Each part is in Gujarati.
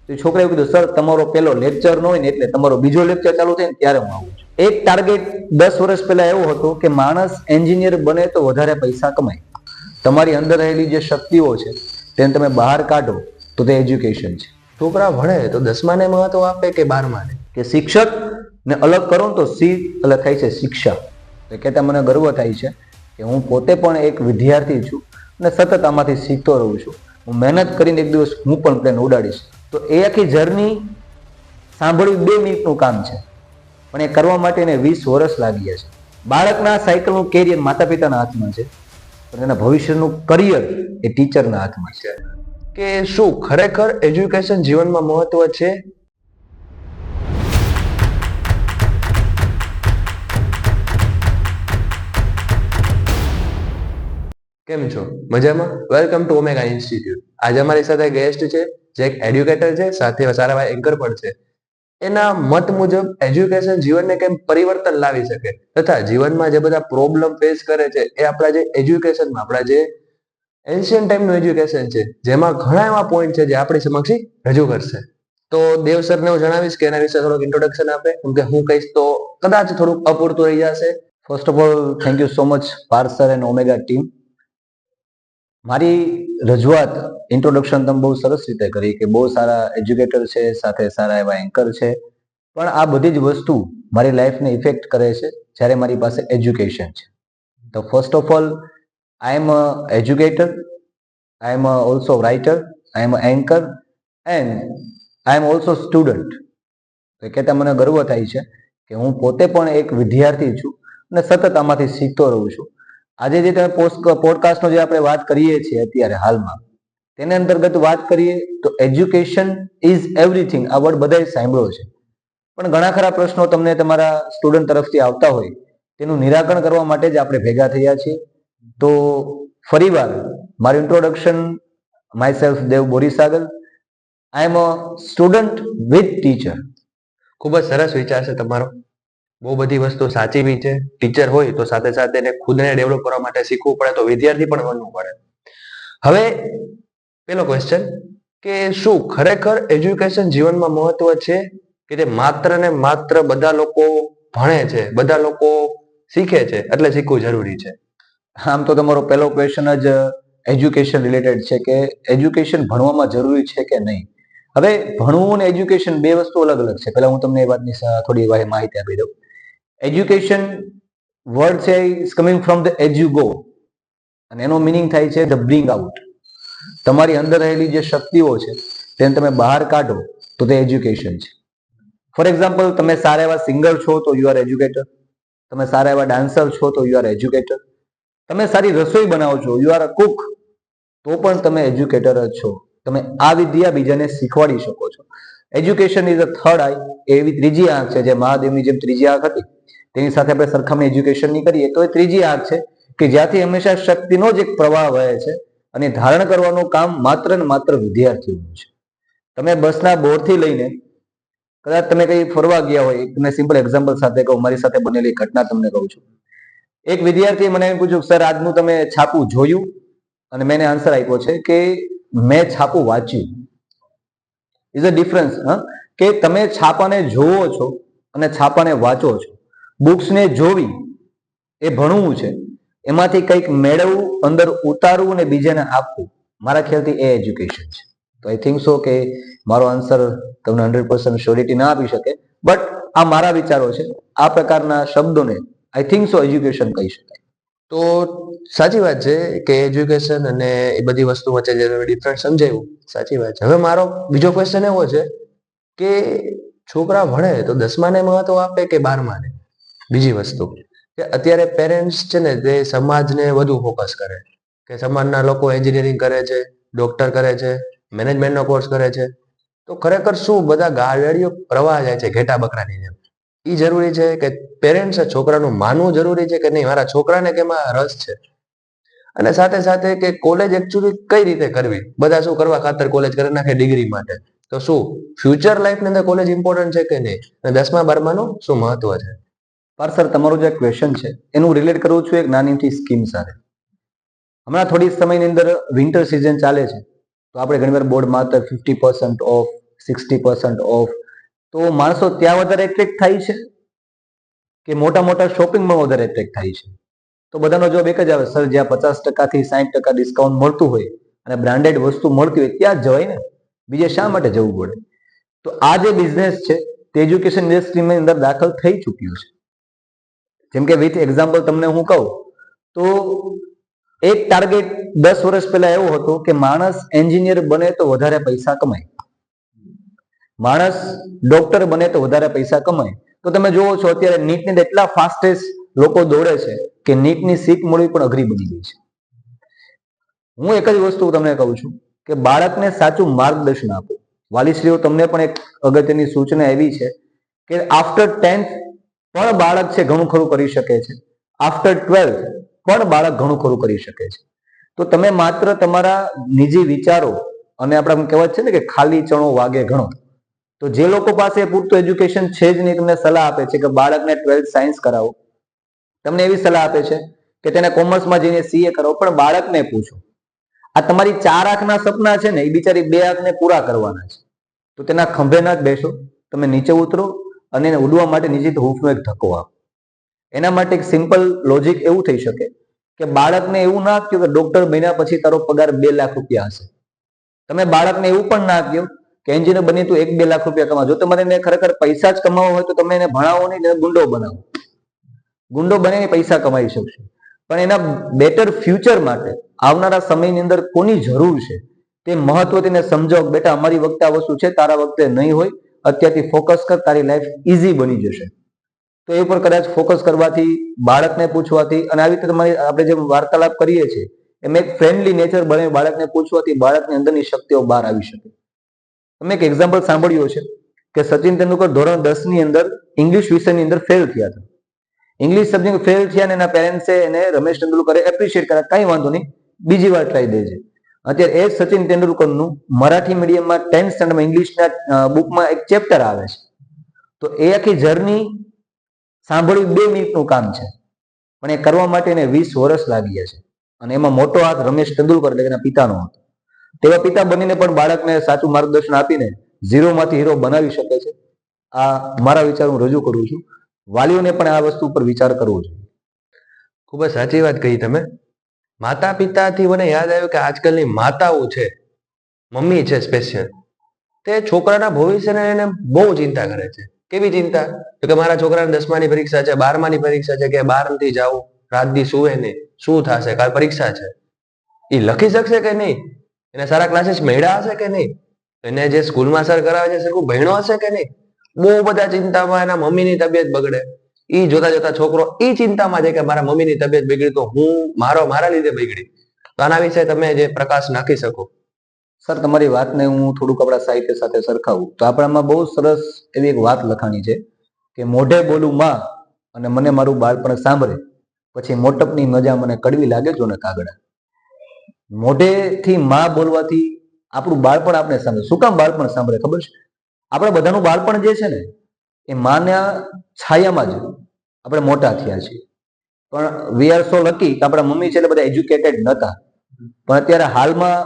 તો છોકરાએ એવું કીધું, સર તમારો પેલો લેક્ચર ન હોય ને એટલે તમારો બીજો લેક્ચર ચાલુ થાય ને ત્યારે હું આવું છું. એક ટાર્ગેટ 10 વર્ષ પહેલા એવો હતો કે માણસ એન્જિનિયર બને તો વધારે પૈસા કમાય. તમારી અંદર રહેલી જે શક્તિઓ છે તેને તમે બહાર કાઢો તો તે એજ્યુકેશન છે. છોકરા ભણે તો 10માને મહત્વ આપે કે 12માને? કે શિક્ષક ને અલગ કરો તો સી અલગ થાય છે શિક્ષા. તો કહેતા મને ગર્વ થાય છે કે હું પોતે પણ એક વિદ્યાર્થી છું અને સતત આમાંથી શીખતો રહું છું. હું મહેનત કરીને એક દિવસ હું પણ પ્લેન ઉડાડીશ. તો એ આખી જર્ની સાંભળવું 2 મિનિટનું કામ છે, પણ એ કરવા માટે એને 20 વર્ષ લાગી છે. બાળકના સાયકલનું કેરિયર માતા પિતાના હાથમાં છે, પણ એના ભવિષ્યનું કરિયર એ ટીચરના હાથમાં છે. કે શું ખરેખર એજ્યુકેશન જીવનમાં મહત્વ છે? કેમ છો? મજામાં? Welcome to omega institute. આજે અમારી સાથે ગેસ્ટ છે જે એક એડ્યુકેટર છે, સાથે સારા એવા એન્કર પણ છે. એના મત મુજબ એજ્યુકેશન જીવનને કેમ પરિવર્તન લાવી શકે તથા જીવનમાં જે બધા પ્રોબ્લેમ ફેસ કરે છે એ આપણા જે એજ્યુકેશનમાં, આપણા જે એન્શિયન્ટ ટાઈમનું એજ્યુકેશન છે જેમાં ઘણા એવા પોઈન્ટ છે જે આપણી સમક્ષ રજૂ કરશે. તો દેવ સરને હું જણાવીશ કે એના વિશે થોડુંક ઇન્ટ્રોડક્શન આપે, કેમ કે હું કહીશ તો કદાચ થોડુંક અપૂરતું રહી જશે. First of all thank you so much Parth sir and Omega team. મારી રજૂઆત ઇન્ટ્રોડક્શન તમે બહુ સરસ રીતે કરી કે બહુ સારા એજ્યુકેટર છે, સાથે સારા એવા એન્કર છે, પણ આ બધી જ વસ્તુ મારી લાઈફને ઇફેક્ટ કરે છે જ્યારે મારી પાસે એજ્યુકેશન છે. તો first of all I am a educator, I am also writer, I am anchor and I am also student. તો કહેતા મને ગર્વ થાય છે કે હું પોતે પણ એક વિદ્યાર્થી છું અને સતત આમાંથી શીખતો રહું છું. આજે જે તમે પોડકાસ્ટનો જે આપણે વાત કરીએ છીએ અત્યારે હાલમાં, તેને અંતર્ગત વાત કરીએ તો એજ્યુકેશન ઇઝ એવરીથિંગ. આ વર્ડ બધાએ સાંભળ્યો છે, પણ ઘણા ખરા પ્રશ્નો તમને તમારા સ્ટુડન્ટ તરફથી આવતા હોય તેનું નિરાકરણ કરવા માટે જ આપણે ભેગા થયા છીએ. તો ફરીવાર મારું introduction, myself Dev Borisagar. I am a student with teacher. ખૂબ જ સરસ વિચાર છે તમારો. બહુ બધી વસ્તુ સાચી બી છે. ટીચર હોય તો સાથે સાથે એને ખુદને ડેવલપ કરવા માટે શીખવું પડે, તો વિદ્યાર્થી પણ બનવું પડે. હવે પેલો ક્વેશ્ચન કે શું ખરેખર એજ્યુકેશન જીવનમાં મહત્વ છે કે જે માત્ર ને માત્ર બધા લોકો ભણે છે, બધા લોકો શીખે છે એટલે શીખવું જરૂરી છે? આમ તો તમારો પહેલો ક્વેશ્ચન જ એજ્યુકેશન રિલેટેડ છે કે એજ્યુકેશન ભણવામાં જરૂરી છે કે નહીં. હવે ભણવું અને એજ્યુકેશન 2 વસ્તુ અલગ અલગ છે. પહેલા હું તમને એ વાતની થોડી માહિતી આપી દઉં. એજ્યુકેશન વર્ડ છે ઇઝ કમિંગ ફ્રોમ ધ એજ્યુગો, અને એનો મિનિંગ થાય છે ધ બ્રિંગ આઉટ. તમારી અંદર રહેલી જે શક્તિઓ છે તેને તમે બહાર કાઢો તો તે એજ્યુકેશન છે. ફોર એક્ઝામ્પલ, તમે સારા એવા સિંગર છો તો યુ આર એજ્યુકેટર. તમે સારા એવા ડાન્સર છો તો યુ આર એજ્યુકેટર. તમે સારી રસોઈ બનાવો છો, યુ આર અ કુક, તો પણ તમે એજ્યુકેટર જ છો. તમે આ વિદ્યા બીજાને શીખવાડી શકો છો. એજ્યુકેશન ઇઝ અ થર્ડ આઈ. એવી ત્રીજી આંખ છે, જે મહાદેવની જેમ ત્રીજી આંખ હતી તેની સાથે આપણે સરખામણી એજ્યુકેશનની કરીએ તો એ ત્રીજી આંખ છે કે જ્યાંથી હંમેશા શક્તિનો જ એક પ્રવાહ વહે છે અને ધારણ કરવાનું કામ માત્ર ને માત્ર વિદ્યાર્થીઓનું છે. તમે બસના બોર્ડથી લઈને કદાચ તમે કઈ ફરવા ગયા હોય, તમને સિમ્પલ એક્ઝામ્પલ સાથે કહું, મારી સાથે બનેલી ઘટના તમને કહું છું. એક વિદ્યાર્થીએ મને એમ પૂછ્યું, સર આજનું તમે છાપું જોયું? અને મેં આન્સર આપ્યો છે કે મેં છાપું વાંચ્યું. ઇઝ અ ડિફરન્સ કે તમે છાપાને જોવો છો અને છાપાને વાંચો છો. બુક્સને જોવી એ ભણવું છે, એમાંથી કંઈક મેળવવું, અંદર ઉતારવું અને બીજાને આપવું, મારા ખ્યાલથી એ એજ્યુકેશન છે. તો આઈ થિંક સો કે મારો આન્સર તમને 100% શ્યોરિટી ના આપી શકે, બટ આ મારા વિચારો છે. આ પ્રકારના શબ્દોને આઈ થિંક સો એજ્યુકેશન કહી શકાય. તો સાચી વાત છે કે એજ્યુકેશન અને એ બધી વસ્તુ વચ્ચે જે ડિફરન્સ સમજાયું, સાચી વાત છે. હવે મારો બીજો ક્વેશ્ચન એવો છે કે છોકરા ભણે તો 10માને મહત્વ આપે કે 12માને? બીજી વસ્તુ કે અત્યારે પેરેન્ટ્સ છે ને તે સમાજને વધુ ફોકસ કરે કે સમાજના લોકો એન્જિનિયરિંગ કરે છે, ડોક્ટર કરે છે, મેનેજમેન્ટનો કોર્સ કરે છે, તો ખરેખર શું બધા ગાડીઓ પ્રવાહ જાય છે ઘેટા બકરાની જેમ? એ જરૂરી છે કે પેરેન્ટ્સે છોકરાનું માનવું જરૂરી છે કે નહીં મારા છોકરાને કેમાં રસ છે? અને સાથે સાથે કે કોલેજ એકચ્યુઅલી કઈ રીતે કરવી? બધા શું કરવા ખાતર કોલેજ કરી નાખે ડિગ્રી માટે, તો શું ફ્યુચર લાઈફની અંદર કોલેજ ઇમ્પોર્ટન્ટ છે કે નહીં? અને 10મા-12માનું શું મહત્વ છે? પર સર, તમારો જે ક્વેશ્ચન છે એનું રિલેટ કરું છું એક નાની સ્કીમ સાથે. હમણાં થોડી સમયની અંદર વિન્ટર સિઝન ચાલે છે, તો આપણે ઘણીવાર બોર્ડમાં 50% ઓફ, 60% ઓફ, તો માણસો ત્યાં વધારે એટ્રેક્ટ થાય છે કે મોટા મોટા શોપિંગમાં વધારે એટ્રેક્ટ થાય છે? તો બધાનો જવાબ એક જ આવે, સર જ્યાં 50% થી 60% ડિસ્કાઉન્ટ મળતું હોય અને બ્રાન્ડેડ વસ્તુ મળતી હોય ત્યાં જ જવાય ને, બીજે શા માટે જવું પડે? તો આ જે બિઝનેસ છે તે એજ્યુકેશન ઇન્ડસ્ટ્રીની અંદર દાખલ થઈ ચૂક્યું છે. જેમ કે વિથ એક્ઝામ્પલ તમને હું કહું તો એક ટાર્ગેટ 10 વર્ષ પહેલા એવો હતો કે માણસ એન્જિનિયર બને તો વધારે પૈસા કમાય, માણસ ડોક્ટર બને તો વધારે પૈસા કમાય. તો તમે જોવો છો અત્યારે નીટની એટલા ફાસ્ટેસ્ટ લોકો દોડે છે કે નીટની સીટ મળવી પણ અઘરી બની ગઈ છે. હું એક જ વસ્તુ તમને કહું છું કે બાળકને સાચું માર્ગદર્શન આપો. વાલીશ્રીઓ, તમને પણ એક અગત્યની સૂચના એવી છે કે આફ્ટર 10th પણ બાળક છે ઘણું ખરું કરી શકે છે, આફ્ટર 12th પણ બાળક ઘણું ખરું કરી શકે છે. તો તમે માત્ર તમારા નિજી વિચારો અને આપણે કહેવત છે ને કે ખાલી ચણો વાગે ઘણો, તો જે લોકો પાસે પૂરતું એજ્યુકેશન છે જ નહીં, તમને સલાહ આપે છે કે બાળકને 12th સાયન્સ કરાવો, તમને એવી સલાહ આપે છે કે તેને કોમર્સમાં જઈને સીએ કરાવો, પણ બાળકને પૂછો આ તમારી 4 આંખના સપના છે ને એ બિચારી 2 આંખને પૂરા કરવાના છે. તો તેના ખંભે ના જ બેસો, તમે નીચે ઉતરો અને એને ઉડવા માટે નીચે હૂંફનો એક ધક્કો આપો. એના માટે એક સિમ્પલ લોજિક એવું થઈ શકે કે બાળકને એવું ના કહ્યું કે ડોક્ટર બન્યા પછી તારો પગાર 2 લાખ રૂપિયા હશે. તમે બાળકને એવું પણ ના કહ્યું કે એન્જિનિયર બની તું 1-2 લાખ રૂપિયા કમા. જો તમારે એને ખરેખર પૈસા જ કમાવા હોય તો તમે એને ભણાવો નહીં, એને ગુંડો બનાવો. ગુંડો બનીને પૈસા કમાઈ શકશે, પણ એના બેટર ફ્યુચર માટે આવનારા સમયની અંદર કોની જરૂર છે તે મહત્વ તેને સમજાવો. બેટા અમારી વખતે આ વસ્તુ છે, તારા વખતે નહીં હોય, અત્યારથી ફોકસ કર, તારી લાઈફ ઈઝી બની જશે. તો એ પર કદાચ ફોકસ કરવાથી, બાળકને પૂછવાથી, અને આવી રીતે તમારી આપણે જે વાર્તાલાપ કરીએ છીએ એમ એક ફ્રેન્ડલી નેચર બને, બાળકને પૂછવાથી બાળકની અંદરની શક્તિઓ બહાર આવી શકે. તમે એક એક્ઝામ્પલ સાંભળ્યું છે કે સચિન તેંડુલકર ધોરણ 10 ની અંદર ઇંગ્લિશ વિષયની અંદર ફેલ થયા હતા. ઇંગ્લિશ સબ્જેક્ટ ફેલ થયા અને એના પેરેન્ટ્સે એને રમેશ તેંડુલકરે એપ્રિશિએટ કર્યા, કઈ વાંધો નહીં, બીજી વાર ટ્રાય દેજે. અત્યારે એ સચિન તેંડુલકરનું મરાઠી મીડિયમમાં 10th સ્ટાન્ડર્ડમાં ઇંગ્લિશના બુકમાં એક ચેપ્ટર આવે છે. તો એ આખી જર્ની સાંભળવું 2 મિનિટનું કામ છે, પણ એ કરવા માટે એને 20 વર્ષ લાગ્યા છે. અને એમાં મોટો હાથ રમેશ તેંડુલકર એટલે એના પિતાનો હતો. તેવા પિતા બનીને પણ બાળકને સાચું માર્ગદર્શન આપીને ઝીરોમાંથી હીરો બનાવી શકે છે. આ મારા વિચાર હું રજૂ કરું છું. વાલીઓને પણ આ વસ્તુ પર વિચાર કરવો જોઈએ. ખૂબ જ સાચી વાત કહી તમે. માતા પિતાથી મને યાદ આવ્યું કે આજકાલની માતાઓ છે, મમ્મી છે સ્પેશિયલ, તે છોકરાના ભવિષ્યને એને બહુ ચિંતા કરે છે. કેવી ચિંતા? તો કે મારા છોકરાને 10માની પરીક્ષા છે, 12માની પરીક્ષા છે, કે 12 નથી જાવું, રાત દી સુવે નહીં, શું થશે, કાલ પરીક્ષા છે, એ લખી શકશે કે નહીં, એને સારા ક્લાસીસ મળ્યા હશે કે નહીં, એને જે સ્કૂલમાં સર કરાવે છે સરખું ભણ્યો હશે કે નહીં, બહુ બધા ચિંતામાં એના મમ્મીની તબિયત બગડે. એ જોતા જોતા છોકરો એ ચિંતામાં છે કે મારા મમ્મીની તબિયત બગડી તો હું મારા લીધે બગડી. તો આના વિશે તમે જે પ્રકાશ નાખી શકો. સર, તમારી વાતને હું થોડુંક આપણા સાહિત્ય સાથે સરખાવું તો આપણામાં બહુ સરસ એવી એક વાત લખાણી છે કે મોઢે બોલું માં અને મને મારું બાળપણ સાંભળે, પછી મોટપની મજા મને કડવી લાગે જો ને કાગડા. મોઢેથી માં બોલવાથી આપણું બાળપણ આપણે સાંભળે. શું કામ બાળપણ સાંભળે ખબર છે? આપણે બધાનું બાળપણ જે છે ને એ માના છાયામાં જ આપણે મોટા થયા છીએ. પણ વી આર સો લકી કે આપણા મમ્મી છે એટલે બધા એજ્યુકેટેડ નહોતા. પણ અત્યારે હાલમાં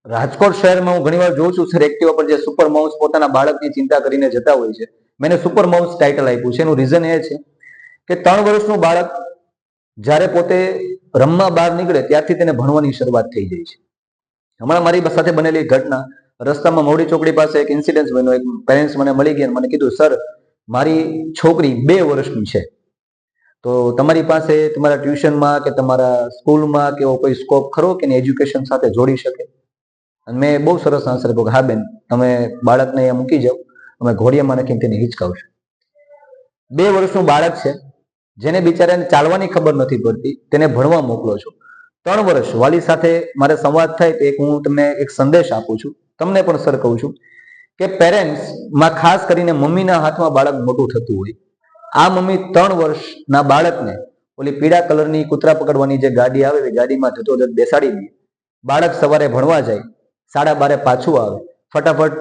રાજકોટ શહેરમાં હું ઘણી વાર જોઉં છું સર, એક્ટિવા પર જે સુપર માઉસ પોતાના બાળકની ચિંતા કરીને જતા હોય છે. મેં સુપર માઉસ ટાઇટલ આપ્યું છે. એનું રીઝન એ છે કે 3 વર્ષનું બાળક જ્યારે પોતે રમવા બહાર નીકળે ત્યારથી તેને ભણવાની શરૂઆત થઈ જાય છે. હમણાં મારી સાથે બનેલી ઘટના, રસ્તામાં મોવડી ચોકડી પાસે એક ઇન્સિડન્સ બન્યો. એક પેરેન્ટ્સ મને મળી ગયા, મને કીધું, સર મારી છોકરી 2 વર્ષની છે, તો તમારી પાસે તમારા ટ્યુશનમાં કે તમારા સ્કૂલમાં કે એવો કોઈ સ્કોપ ખરો કે એજ્યુકેશન સાથે જોડી શકે? અને મેં બહુ સરસ આન્સર આપ્યો કે હા બેન, તમે બાળકને અહીંયા મૂકી જાઓ, અમે ઘોડિયામાં નાખીને તેને હિચકાવશું. 2 વર્ષનું બાળક છે, જેને બિચારાને ચાલવાની ખબર નથી પડતી, તેને ભણવા મોકલો છો. 3 વર્ષ વાલી સાથે મારે સંવાદ થાય તો હું તમને એક સંદેશ આપું છું, તમને પણ સર કહું છું કે પેરેન્ટ્સમાં ખાસ કરીને મમ્મીના હાથમાં બાળક મોટું થતું હોય. આ મમ્મી 3 વર્ષના બાળકને ઓલી પીળા કલરની કૂતરા પકડવાની જે ગાડી આવે એ ગાડીમાં જતો બેસાડી દે. બાળક સવારે ભણવા જાય, 12:30 પાછું આવે, ફટાફટ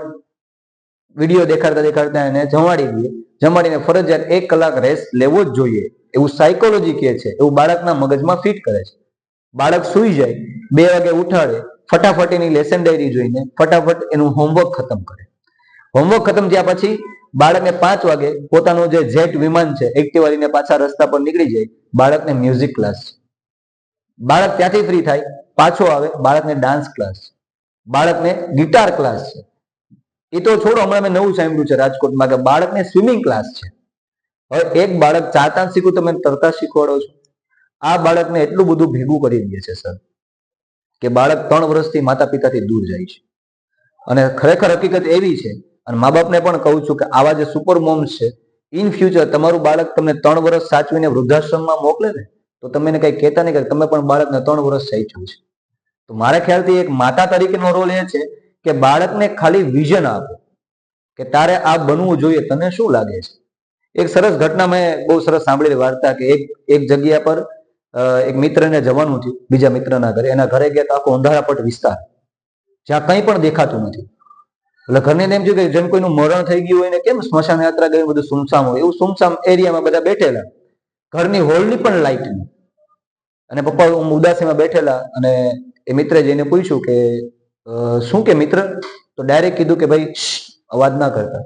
વિડીયો દેખાડતા એને જમાડી દે, જમાડીને ફરજિયાત 1 કલાક રેસ્ટ લેવો જ જોઈએ એવું સાયકોલોજી કહે છે, એવું બાળકના મગજમાં ફિટ કરે છે. બાળક સૂઈ જાય, 2 વાગે ઉઠાડે, ફટાફટ એની લેસન ડાયરી જોઈને ફટાફટ એનું હોમવર્ક ખતમ કરે. હોમવર્ક ખતમ થયા પછી બાળકને 5 વાગે પોતાનું જે જેટ વિમાન છે એક્ટિવા લઈને પાછા રસ્તા પર નીકળી જાય, બાળકને મ્યુઝિક ક્લાસ છે. બાળક ત્યાંથી ફ્રી થાય, પાછો આવે, બાળકને ડાન્સ ક્લાસ, બાળકને ગિટાર ક્લાસ છે. એ તો છોડો, હમણાં મેં નવું સાંભળ્યું છે રાજકોટમાં કે બાળકને સ્વિમિંગ ક્લાસ છે. હવે એક બાળક ચાલતા શીખવું, તમે તરતા શીખવાડો છો. આ બાળકને એટલું બધું ભેગું કરી દે છે સર, કે બાળક 3 વર્ષથી માતા પિતાથી દૂર જાય છે. અને ખરેખર હકીકત એવી છે, અને મા બાપને પણ કહું છું કે આવા જે સુપર મોમ્સ છે, ઇન ફ્યુચર તમારું બાળક તમને 3 વર્ષ સાચવીને વૃદ્ધાશ્રમમાં મોકલે ને, તો તમે એને કઈ કહેતા નહીં કે તમે પણ બાળકને 3 વર્ષ સાચવ્યું છે. તો મારા ખ્યાલથી એક માતા તરીકેનો રોલ એ છે કે બાળકને ખાલી વિઝન આપો કે તારે આ બનવું જોઈએ, તને શું લાગે છે. એક સરસ ઘટના મેં બહુ સરસ સાંભળેલી વાર્તા કે એક જગ્યા પર એક મિત્રને જવાનું થયું બીજા મિત્રના ઘરે. એના ઘરે ગયા તો આખો અંધારાપટ વિસ્તાર, જ્યાં કંઈ પણ દેખાતું નથી. એટલે ઘરને એમ થયું કે જેમ કોઈનું મરણ થઈ ગયું હોય ને, કેમ સ્મશાન યાત્રા ગઈ બધું સુમસામ હોય, એવું સુમસામ એરિયામાં બધા બેઠેલા, ઘરની હોલની પણ લાઈટ નહીં. અને પપ્પા ઉદાસીમાં બેઠેલા, અને એ મિત્રે જઈને પૂછ્યું કે શું કે મિત્ર? તો ડાયરેક્ટ કીધું કે ભાઈ અવાજ ના કરતા.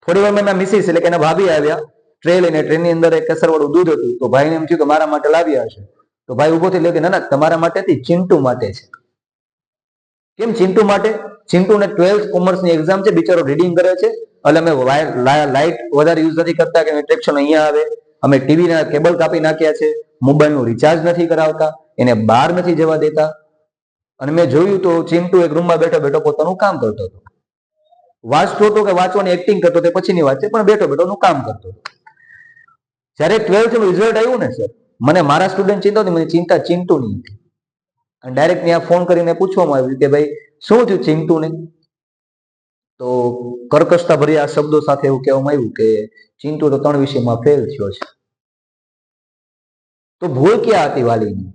થોડી વાર મેં મિસિસ એટલે કે એના ભાભી આવ્યા ટ્રે લઈને. ટ્રેનની અંદર એક કેસરવાળું દૂધ હતું. તો ભાઈને એમ થયું કે મારા માટે લાવ્યા હશે. તો ભાઈ ઉભો થઈ કે ના ના, તમારા માટે નથી, ચિંટુ માટે છે. કેમ ચિંટુ માટે? ચિંટુને 12th કોમર્સની એક્ઝામ છે, બિચારો રીડિંગ કરે છે. એટલે અમે લાઇટ વધારે યુઝ નથી કરતા કે ટ્રેક્શન અહીંયા આવે. અમે ટીવીના કેબલ કાપી નાખ્યા છે, મોબાઈલનું રિચાર્જ નથી કરાવતા, એને બહાર નથી જવા દેતા. અને મેં જોયું તો ચિંટુ એક રૂમમાં બેઠો બેઠો પોતાનું કામ કરતો હતો. વાંચતો હતો કે વાંચવાની એક્ટિંગ કરતો તે પછીની વાત છે, પણ બેઠો બેઠો નું કામ કરતો હતો. જ્યારે 12th નું રિઝલ્ટ આવ્યું ને સર, મને મારા સ્ટુડન્ટ ચિંતા હતી, મને ચિંતા ચિંટુની હતી. અને ડાયરેક્ટ ત્યાં ફોન કરીને પૂછવામાં આવ્યું કે ભાઈ શું થયું ચિંટુને? તો કર્કશતા ભર્યા શબ્દો સાથે એવું કહેવામાં આવ્યું કે ચિંટુ તો 3 વિષયમાં ફેલ થયો છે. તો ભૂલ ક્યાં હતી વાલીની?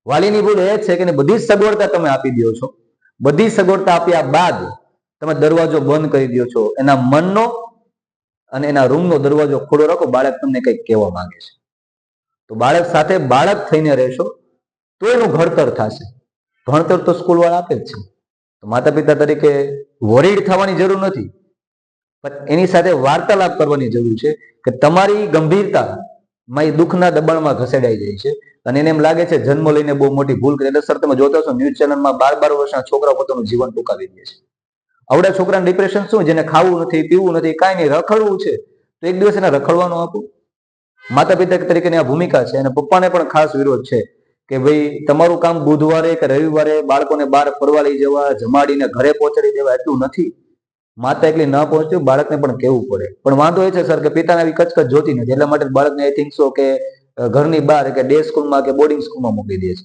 વાલીની ભૂલ એ છે કે બધી જ સગવડતા તમે આપી દો છો, બધી સગવડતા આપ્યા બાદ તમે દરવાજો બંધ કરી દો છો. એના મનનો અને એના રૂમનો દરવાજો ખુલ્લો રાખો, બાળક તમને કંઈક કહેવા માંગે છે. તો બાળક સાથે બાળક થઈને રહેશો તો એનું ઘડતર થશે. ભણતર તો સ્કૂલ વાળા આપે જ છે. તો માતા પિતા તરીકે વરીડ થવાની જરૂર નથી, પણ એની સાથે વાર્તાલાપ કરવાની જરૂર છે કે તમારી ગંભીરતા માં એ દુઃખના દબાણમાં ઘસેડાઈ જાય છે. અને એને એમ લાગે છે જન્મ લઈને બહુ મોટી ભૂલ કરી. એટલે સર તમે જોતા હશો ન્યૂઝ ચેનલમાં 12 વર્ષના છોકરાઓ પોતાનું જીવન ટૂંકાવી દે છે. આવડા છોકરાને ડિપ્રેશન શું? જેને ખાવું નથી, પીવું નથી, કાંઈ નહીં, રખડવું છે, તો એક દિવસ એને રખડવાનું આપો. માતા પિતા તરીકેની આ ભૂમિકા છે. અને પપ્પાને પણ ખાસ વિરોધ છે કે ભાઈ તમારું કામ બુધવારે કે રવિવારે બાળકોને બહાર ફરવા લઈ જવા, જમાડીને ઘરે પહોંચાડી દેવા એટલું નથી. માતા એકલી ન પહોંચ્યું, બાળકને પણ કહેવું પડે. પણ વાંધો એ છે સર કે પિતાને આવી કચકચ જોતી નથી, એટલા માટે બાળકને આઈ થિંક સો કે ઘરની બહાર કે ડે સ્કૂલમાં કે બોર્ડિંગ સ્કૂલમાં મોકલી દે છે.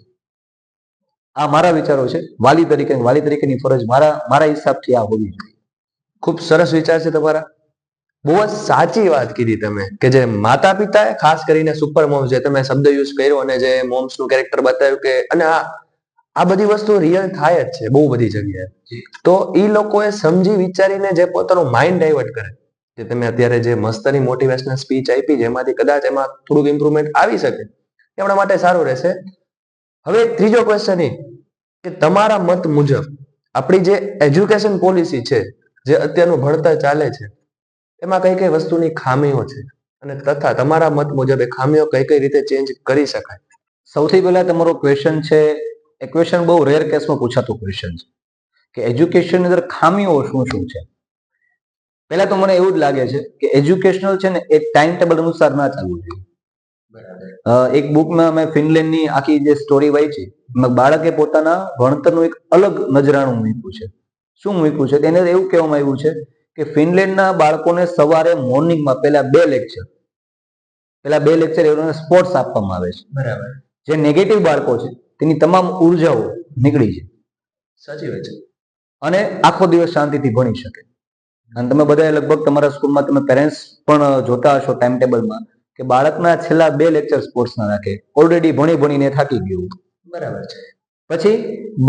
આ મારા વિચારો છે. વાલી તરીકેની ફરજ મારા હિસાબથી આ હોવી જોઈએ. ખૂબ સરસ વિચાર છે તમારા. બહુ જ સાચી વાત કીધી તમે કે જે માતા પિતાએ ખાસ કરીને સુપર મોમ્સ, જે તમે શબ્દ યુઝ કર્યો અને જે મોમ્સ નું કેરેક્ટર બતાવ્યું કે, અને આ બધી વસ્તુ રિયલ થાય જ છે બહુ બધી જગ્યાએ. તો એ લોકોએ સમજી વિચારીને જે પોતાનું માઇન્ડ ડાયવર્ટ કરે, જે તમે અત્યારે જે મસ્તની મોટિવેશનલ સ્પીચ આપી, જેમાંથી કદાચ એમાં થોડુંક ઇમ્પ્રુવમેન્ટ આવી શકે, એ આપણા માટે સારું રહેશે. હવે ત્રીજો ક્વેશ્ચન એ કે તમારા મત મુજબ આપણી જે એજ્યુકેશન પોલિસી છે, જે અત્યારનું ભણતર ચાલે છે, એમાં કઈ કઈ વસ્તુની ખામીઓ છે, અને તથા તમારા મત મુજબ એ ખામીઓ કઈ કઈ રીતે ચેન્જ કરી શકાય? સૌથી પહેલા તમારો ક્વેશ્ચન છે, એ ક્વેશ્ચન બહુ રેર કેસમાં પૂછાતો ક્વેશ્ચન છે કે એજ્યુકેશનની અંદર ખામીઓ શું શું છે. પહેલા તો મને એવું જ લાગે છે કે એજ્યુકેશનલ છે ને એ ટાઈમ ટેબલ અનુસાર ના ચાલવું જોઈએ. એક બુકમાં મેં ફિનલેન્ડની આખી જે સ્ટોરી વાંચી, બાળકે પોતાના ભણતરનું એક અલગ નજરાણું મૂક્યું છે. શું મૂક્યું છે? તેને એવું કહેવામાં આવ્યું છે કે ફિનલેન્ડના બાળકોને સવારે મોર્નિંગમાં પહેલા બે લેક્ચર એમને સ્પોર્ટ્સ આપવામાં આવે છે. બરાબર. જે નેગેટિવ બાળકો છે તેની તમામ ઉર્જાઓ નીકળી છે. સાચી વાત છે. અને આખો દિવસ શાંતિથી ભણી શકે. અને તમે બધા લગભગ તમારા સ્કૂલમાં તમે પેરેન્ટ્સ પણ જોતા હશો ટાઈમ ટેબલમાં કે બાળકના છેલ્લા 2 લેક્ચર સ્પોર્ટ્સના રાખે. ઓલરેડી ભણીને થાકી ગયું. બરાબર છે. પછી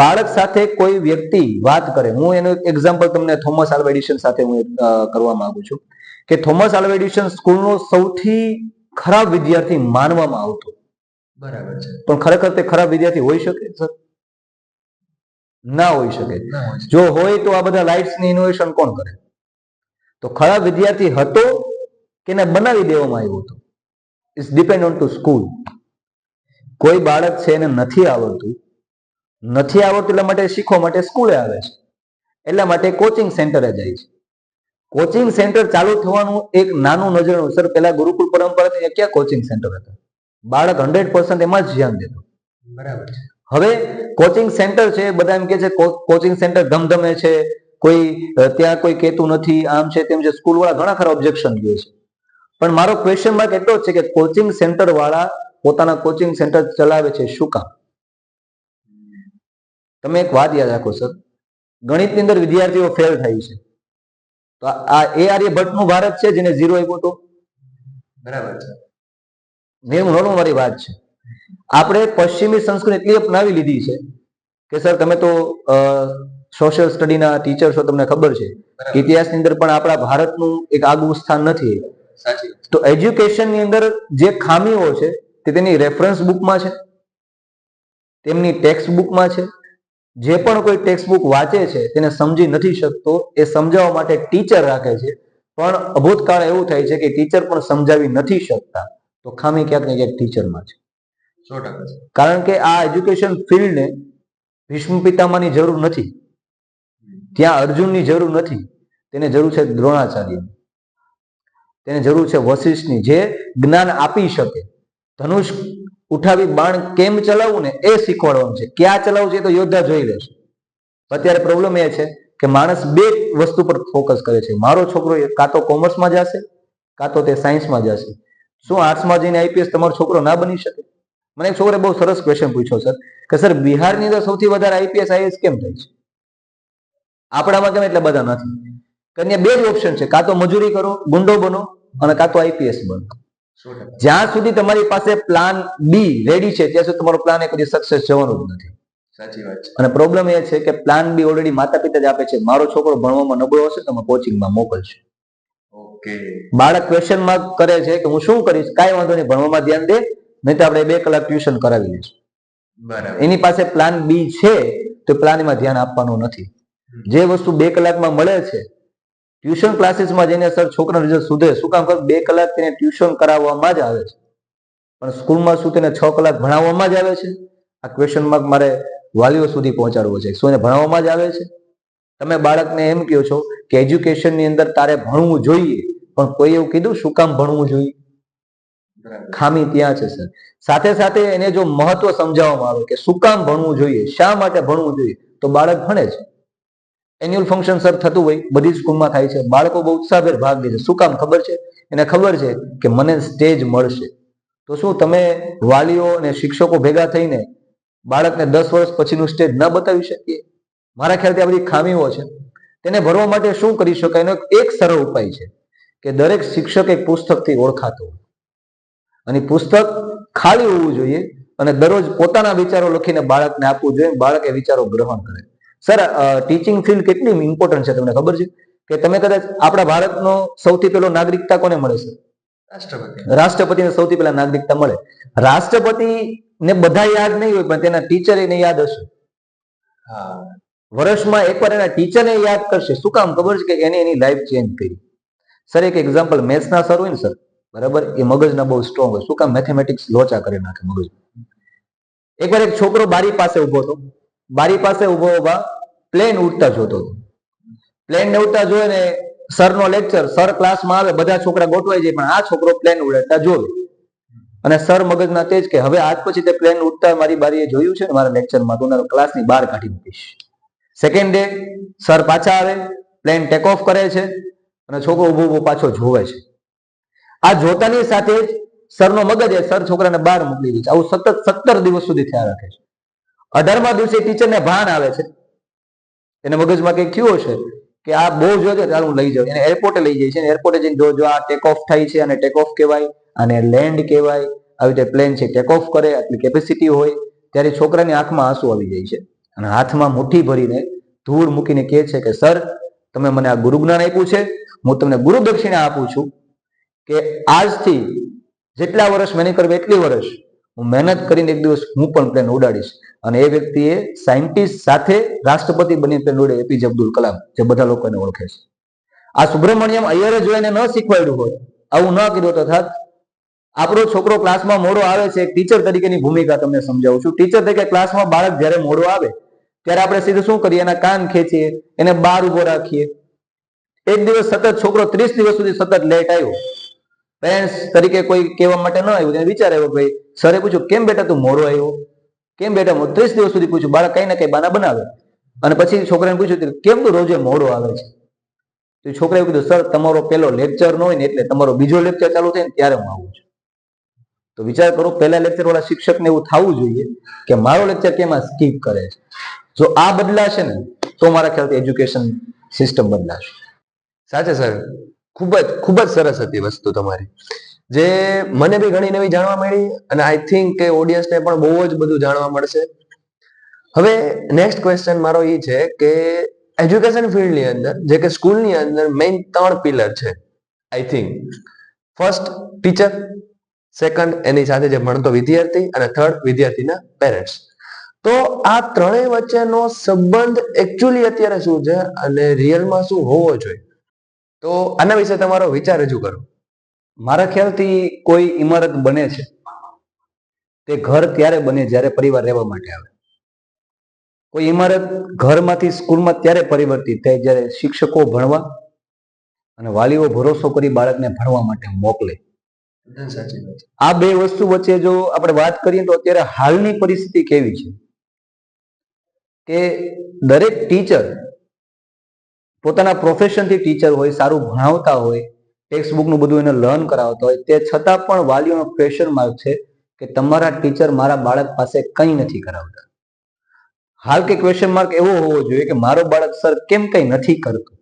બાળક સાથે કોઈ વ્યક્તિ વાત કરે. હું એનું એક્ઝામ્પલ તમને થોમસ આલ્વા એડિસન સાથે હું કરવા માંગુ છું કે થોમસ આલ્વા એડિસન સ્કૂલનો સૌથી ખરાબ વિદ્યાર્થી માનવામાં આવતો. બરાબર છે. પણ ખરેખર તે ખરાબ વિદ્યાર્થી હોઈ શકે સર? ના હોઈ શકે. જો હોય તો આ બધા લાઇટ્સ ની ઇનોવેશન કોણ કરે? તો ખરાબ વિદ્યાર્થી હતો કે એને બનાવી દેવામાં આવ્યો હતો? It's depend on to school. કોઈ બાળક છે એને નથી આવડતું એટલા માટે શીખવા માટે સ્કૂલે આવે છે, એટલા માટે કોચિંગ સેન્ટરે જાય છે. કોચિંગ સેન્ટર ચાલુ થવાનું એક નાનું નજરનું, સર પેલા ગુરુકુળ પરંપરા હતી ક્યાં કોચિંગ સેન્ટર હતા? બાળક 100% એમાં જ ધ્યાન દેતો. બરાબર છે. હવે કોચિંગ સેન્ટર છે, બધા એમ કે છે કોચિંગ સેન્ટર ધમધમે છે, કોઈ ત્યાં કોઈ કહેતું નથી, આમ છે તેમ છે, સ્કૂલ વાળા ઘણા ખરા ઓબ્જેક્શન દે છે. પણ મારો ક્વેશ્ચન માર્ક એટલો જ છે કે કોચિંગ સેન્ટર વાળા પોતાના કોચિંગ સેન્ટર ચલાવે છે શું કામ? તમે એક વાત યાદ રાખો સર, ગણિતની અંદર વિદ્યાર્થીઓ ફેલ થાય છે, તો આ એ આર્યભટ્ટનું ભારત છે જેને 0 આપ્યો હતો? બરાબર છે. નિર્મળ મારી વાત છે. આપણે પશ્ચિમી સંસ્કૃતિ એટલી અપનાવી લીધી છે કે સર તમે તો સોશિયલ સ્ટડીના ટીચર છો, તમને ખબર છે ઇતિહાસની અંદર પણ આપણા ભારતનું એક આગવું સ્થાન નથી. સાચી. તો એજ્યુકેશનની અંદર જે ખામીઓ છે તે તેની રેફરન્સ બુકમાં છે, તેમની ટેક્સ્ટ બુકમાં છે. જે પણ કોઈ ટેક્સ્ટ બુક વાંચે છે તેને સમજી નથી શકતો, એ સમજાવવા માટે ટીચર રાખે છે, પણ અભૂતકાળ એવું થાય છે કે ટીચર પણ સમજાવી નથી શકતા. તો ખામી ક્યાંક ને ક્યાંક ટીચરમાં છે. 100%. કારણ કે આ એજ્યુકેશન ફિલ્ડને ભીષ્મ પિતામહની જરૂર નથી, ત્યાં અર્જુનની જરૂર નથી, તેને જરૂર છે દ્રોણાચાર્યની, તેને જરૂર છે વશિષ્ઠની, જે જ્ઞાન આપી શકે. ધનુષ ઉઠાવી બાણ કેમ ચલાવવું ને એ શીખવાડવાનું છે. ક્યાં ચલાવવું છે તો યોદ્ધા જોઈ લેશે. અત્યારે પ્રોબ્લેમ એ છે કે માણસ બે વસ્તુ પર ફોકસ કરે છે. મારો છોકરો કાં તો કોમર્સમાં જશે કાં તો તે સાયન્સમાં જશે. શું આર્ટ્સમાં જઈને આઈપીએસ તમારો છોકરો ના બની શકે? મને એક છોકરે બહુ સરસ ક્વેશ્ચન પૂછ્યો સર કે સર બિહારની અંદર સૌથી વધારે આઈપીએસ આઈએએસ કેમ થાય છે, આપણામાં કેમ એટલા બધા નથી? ત્યાં બે જ ઓપ્શન છે, કાં તો મજૂરી કરો, ગુંડો બનો, અને કાં તો આઈપીએસ બનો. જ્યાં સુધી તમારી પાસે પ્લાન બી રેડી છે ત્યાં સુધી તમારો પ્લાન એક સક્સેસ જવાનું જ નથી. સાચી વાત છે. અને પ્રોબ્લેમ એ છે કે પ્લાન બી ઓલરેડી માતા પિતા જ આપે છે. મારો છોકરો ભણવામાં નબળો હશે તો કોચિંગમાં મોકલશે. ઓકે. બાળક ક્વેશ્ચન માર્ક કરે છે કે હું શું કરીશ? કાંઈ વાંધો નહીં, ભણવામાં ધ્યાન દે, નહીં તો આપણે 2 કલાક ટ્યુશન કરાવી લઈશું. બરાબર. એની પાસે પ્લાન બી છે તો પ્લાનમાં ધ્યાન આપવાનું નથી. જે વસ્તુ 2 કલાકમાં મળે છે, ટ્યુશન ક્લાસીસમાં જઈને સર છોકરાનું રિઝલ્ટ સુધરે. શું કામ? 2 કલાક તેને ટ્યુશન કરાવવામાં જ આવે છે, પણ સ્કૂલમાં શું તેને 6 કલાક ભણાવવામાં જ આવે છે? આ ક્વેશ્ચન માર્ક મારે વાલીઓ સુધી પહોંચાડવો છે. શું એને ભણાવવામાં જ આવે છે? તમે બાળકને એમ કહો છો કે એજ્યુકેશનની અંદર તારે ભણવું જોઈએ, પણ કોઈ એવું કીધું શું કામ ભણવું જોઈએ? ખામી ત્યાં છે સર. સાથે સાથે એને જો મહત્વ સમજાવવામાં આવે કે શું કામ ભણવું જોઈએ, શા માટે ભણવું જોઈએ, તો બાળક ભણે છે. એન્યુઅલ ફંક્શન સર થતું હોય, બધી સ્કૂલમાં થાય છે, બાળકો બહુ ઉત્સાહભેર ભાગ લે છે. શું કામ? ખબર છે, એને ખબર છે કે મને સ્ટેજ મળશે. તો શું તમે વાલીઓ અને શિક્ષકો ભેગા થઈને બાળકને 10 વર્ષ પછીનું સ્ટેજ ન બતાવી શકીએ? મારા ખ્યાલથી આ બધી ખામીઓ છે. તેને ભરવા માટે શું કરી શકાય? એનો એક સરળ ઉપાય છે કે દરેક શિક્ષક એક પુસ્તકથી ઓળખાતો હોય, અને પુસ્તક ખાલી હોવું જોઈએ, અને દરરોજ પોતાના વિચારો લખીને બાળકને આપવું જોઈએ. બાળક એ વિચારો ગ્રહણ કરે. સર ટીચિંગ ફિલ્ડ કેટલી ઇમ્પોર્ટન્ટ છે તમને ખબર છે? કે તમે કદાચ આપણા ભારતનો સૌથી પહેલો નાગરિકતા કોને મળે છે? રાષ્ટ્રપતિને સૌથી પહેલા નાગરિકતા મળે. રાષ્ટ્રપતિને બધા યાદ નહીં હોય, પણ તેના ટીચર એને યાદ હશે. વર્ષમાં એકવાર એના ટીચરને યાદ કરશે. શું કામ? ખબર છે કે એને એની લાઈફ ચેન્જ કરી. સર એક એક્ઝામ્પલ, મેથ્સના સર હોય ને સર, બરાબર, એ મગજના બહુ સ્ટ્રોંગ હોય. શું કામ? મેથેમેટિક્સ લોચા કરી નાખે મગજ. એકવાર એક છોકરો બારી પાસે ઉભો હતો. બારી પાસે ઉભો પ્લેન ઉડતા જોતો હતો. પ્લેન ને ઉડતા જોઈને સરનો લેક્ચર, સર ક્લાસમાં આવે, બધા છોકરા ગોઠવાઈ જાય, પણ આ છોકરો પ્લેન ઉડતા જોવે. અને સર મગજના તેજ કે હવે આજ પછી તે પ્લેન ઉડતા મારી બારીએ જોયું છે ને મારા લેક્ચરમાં, તો ક્લાસની બહાર કાઢી મૂકીશ. સેકન્ડ ડે સર પાછા આવે, પ્લેન ટેક ઓફ કરે છે, અને છોકરો ઉભો ઉભો પાછો જોવે છે. આ જોતાની સાથે જ સરનો મગજ સર છોકરાને બહાર મોકલી દે છે. આવું સતત 17 દિવસ સુધી થયા રાખે છે. 18મા દિવસે ટીચરને ભાન આવે છે, એને મગજમાં કંઈક થયું હશે કે આ બહુ જોયો, ચાલ હું લઈ જાઉં. એને એરપોર્ટે લઈ જાય છે. એરપોર્ટે જઈને જો આ ટેક ઓફ થાય છે, અને ટેક ઓફ કહેવાય, અને લેન્ડ કહેવાય. આવી રીતે પ્લેન છે ટેક ઓફ કરે, આટલી કેપેસિટી હોય, ત્યારે છોકરાની આંખમાં આંસુ આવી જાય છે, અને હાથમાં મુઠ્ઠી ભરીને ધૂળ મૂકીને કહે છે કે સર તમે મને આ ગુરુ જ્ઞાન આપ્યું છે, હું તમને ગુરુ દક્ષિણા આપું છું કે આજથી જેટલા વર્ષ મહેનત કરવી એટલી વર્ષ હું મહેનત કરીને એક દિવસ હું પણ પ્લેન ઉડાડીશ. અને એ વ્યક્તિએ સાયન્ટિસ્ટ સાથે રાષ્ટ્રપતિ બની પ્લેન ઉડાડી, એપીજે અબ્દુલ કલામ, જે બધા લોકો એને ઓળખે છે. આ સુબ્રમણ્યમ અય્યરે જો એને ન શીખવાડ્યું હોય, આવું ન કર્યું તો થાત. આપણો છોકરો ક્લાસમાં મોડો આવે છે, એક ટીચર તરીકેની ભૂમિકા તમને સમજાવું છું. ટીચર તરીકે ક્લાસમાં બાળક જ્યારે મોડો આવે ત્યારે આપણે સીધું શું કરીએ? એના કાન ખેંચીએ, એને બહાર ઉભો રાખીએ. એક દિવસ સતત છોકરો 30 દિવસ સુધી સતત લેટ આવ્યો, પેરેન્ટ્સ તરીકે કોઈ કહેવા માટે ન આવ્યું, તેને વિચાર આવ્યો, ભાઈ સરે પૂછ્યું કેમ બેટા તું મોડો આવ્યો, કેમ બેટા 30 દિવસ સુધી પૂછ્યું, બાળક કઈ ના કઈ બાના બનાવે. અને પછી છોકરાને પૂછ્યું કેમ તું રોજે મોડો આવે છે? તો છોકરાએ કીધું સર તમારો પેલો લેક્ચર ન હોય ને એટલે તમારો બીજો લેક્ચર ચાલુ થાય ને ત્યારે હું આવું છું. તો વિચાર કરો, પહેલા લેક્ચર વાળા શિક્ષકને એવું થવું જોઈએ કે મારો લેક્ચર કેમ આ સ્કીપ કરે છે. જો આ બદલાશે ને તો મારા ખ્યાલથી એજ્યુકેશન સિસ્ટમ બદલાશે. સાચે સર, ખૂબ જ સરસ હતી વસ્તુ તમારી, જે મને બી ઘણી નવી જાણવા મળી અને આઈ થિંક કે ઓડિયન્સને પણ બહુ જ બધું જાણવા મળશે. હવે નેક્સ્ટ ક્વેશ્ચન મારો એ છે કે એજ્યુકેશન ફિલ્ડની અંદર જે કે સ્કૂલની અંદર મેઇન 3 પિલર છે. I think first teacher, second એની સાથે જે ભણતો વિદ્યાર્થી અને થર્ડ વિદ્યાર્થીના પેરેન્ટ્સ. તો આ ત્રણેય વચ્ચેનો સંબંધ એકચ્યુઅલી અત્યારે શું છે અને રિયલમાં શું હોવો જોઈએ? તો આના વિશે તમારો વિચાર રજૂ કરો. મારા ખ્યાલથી કોઈ ઇમારત બને છે તે ઘર ત્યારે બને જ્યારે પરિવાર રહેવા માટે આવે. કોઈ ઇમારત ઘરમાંથી સ્કૂલમાં ત્યારે પરિવર્તિત થાય જ્યારે શિક્ષકો ભણવા અને વાલીઓ ભરોસો કરી બાળકને ભણવા માટે મોકલે. આ બે વસ્તુ વચ્ચે જો આપણે વાત કરીએ તો અત્યારે હાલની પરિસ્થિતિ કેવી છે કે દરેક ટીચર પોતાના પ્રોફેશનથી ટીચર હોય, સારું ભણાવતા હોય, ટેક્સ્ટ બુકનું બધું એને લર્ન કરાવતા હોય, તે છતાં પણ વાલીઓનો પ્રેશર માર્ક છે કે તમારા ટીચર મારા બાળક પાસે કંઈ નથી કરાવતા. હાલ કે ક્વેશ્ચન માર્ક એવો હોવો જોઈએ કે મારો બાળક સર કેમ કંઈ નથી કરતું.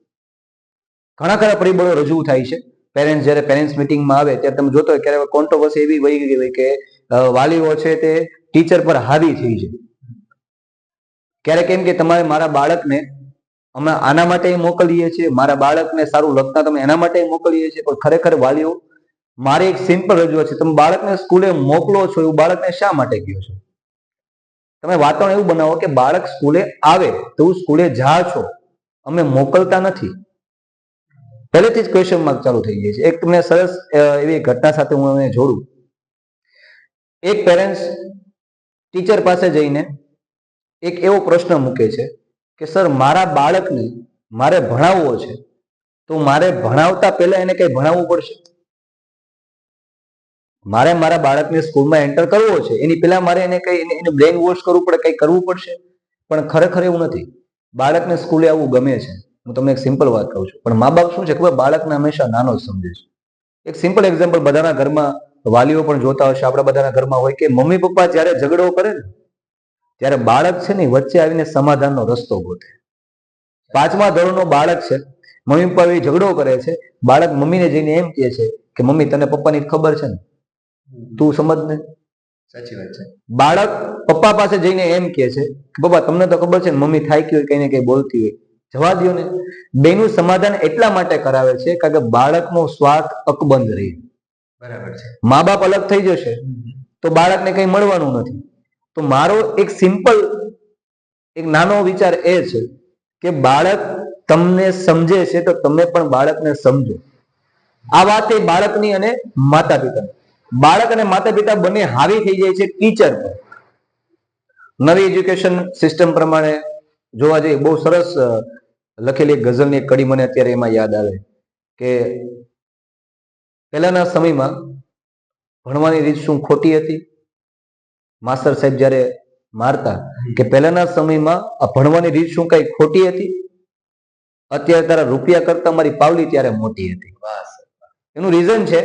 ઘણા ખરા પરિબળો રજૂ થાય છે. પેરેન્ટ્સ જ્યારે પેરેન્ટ્સ મિટિંગમાં આવે ત્યારે તમે જોતો હોય ક્યારેક કોન્ટ્રોવર્સી એવી વહી ગઈ હોય કે વાલીઓ છે તે ટીચર પર હાવી થઈ છે. ક્યારેક એમ કે તમારે મારા બાળકને અમે આના માટે મોકલીએ છીએ, મારા બાળકને સારું લખતા તમે એના માટે મોકલીએ છીએ, પણ ખરેખર વાલીઓ મારી એક સિમ્પલ રજૂઆત છે, તમે બાળકને સ્કૂલે મોકલો છો એવું બાળકને શા માટે કહો છો? તમે વાતાવરણ એવું બનાવો કે બાળક સ્કૂલે આવે તો સ્કૂલે જા છો, અમે મોકલતા નથી. પહેલેથી જ ક્વેશ્ચન માર્ક ચાલુ થઈ જાય છે. એક તમને સરસ એવી ઘટના સાથે હું એને જોડું. એક પેરેન્ટ્સ ટીચર પાસે જઈને એક એવો પ્રશ્ન મૂકે છે કે સર મારા બાળકને મારે ભણાવવો છે તો મારે ભણાવતા પહેલા એને કઈ ભણાવવું પડશે? મારે મારા બાળકને સ્કૂલમાં એન્ટર કરવો છે એની પહેલા મારે એને બ્રેઇન વોશ કરવું પડે, કઈ કરવું પડશે? પણ ખરેખર એવું નથી. બાળકને સ્કૂલે આવવું ગમે છે. હું તમને એક સિમ્પલ વાત કહું છું, પણ મા બાપ શું છે ખબર, બાળકને હંમેશા નાનો જ સમજે છે. એક સિમ્પલ એક્ઝામ્પલ બધાના ઘરમાં વાલીઓ પણ જોતા હશે, આપણા બધાના ઘરમાં હોય કે મમ્મી પપ્પા જ્યારે ઝઘડો કરે ને ત્યારે બાળક છે ને વચ્ચે આવીને સમાધાનનો રસ્તો ગોતે. 5મા ધોરણનો બાળક છે, મમ્મી પપ્પા એ ઝઘડો કરે છે, બાળક મમ્મીને જઈને એમ કહે છે કે મમ્મી તને પપ્પાની ખબર છે ને, તું સમજ ને. સાચી વાત છે. બાળક પપ્પા પાસે જઈને એમ કહે છે કે પપ્પા તમને તો ખબર છે ને મમ્મી થાકી હોય કઈ ને કઈ બોલતી હોય, જવા દો ને. બેનું સમાધાન એટલા માટે કરાવે છે કારણ કે બાળકનો સ્વાર્થ અકબંધ રહે. બરાબર છે. મા બાપ અલગ થઈ જશે તો બાળકને કઈ મળવાનું નથી. તો મારો એક સિમ્પલ એક નાનો વિચાર એ છે કે બાળક તમને સમજે છે તો તમે પણ બાળકને સમજો. આ વાત એ બાળકની અને માતા પિતા, બાળક અને માતા પિતા બંને હાવી થઈ જાય છે ટીચર પર. નવી એજ્યુકેશન સિસ્ટમ પ્રમાણે જોવા જઈએ, બહુ સરસ લખેલી એક ગઝલની એક કડી મને અત્યારે એમાં યાદ આવે કે પહેલાના સમયમાં ભણવાની રીત શું ખોટી હતી? માસ્ટર સાહેબ જ્યારે મારતા કે પહેલાના સમયમાં આ ભણવાની રીત શું કઈ ખોટી હતી? અત્યારે તારા રૂપિયા કરતા મારી પાવલી ત્યારે મોટી હતી. એનું રીઝન છે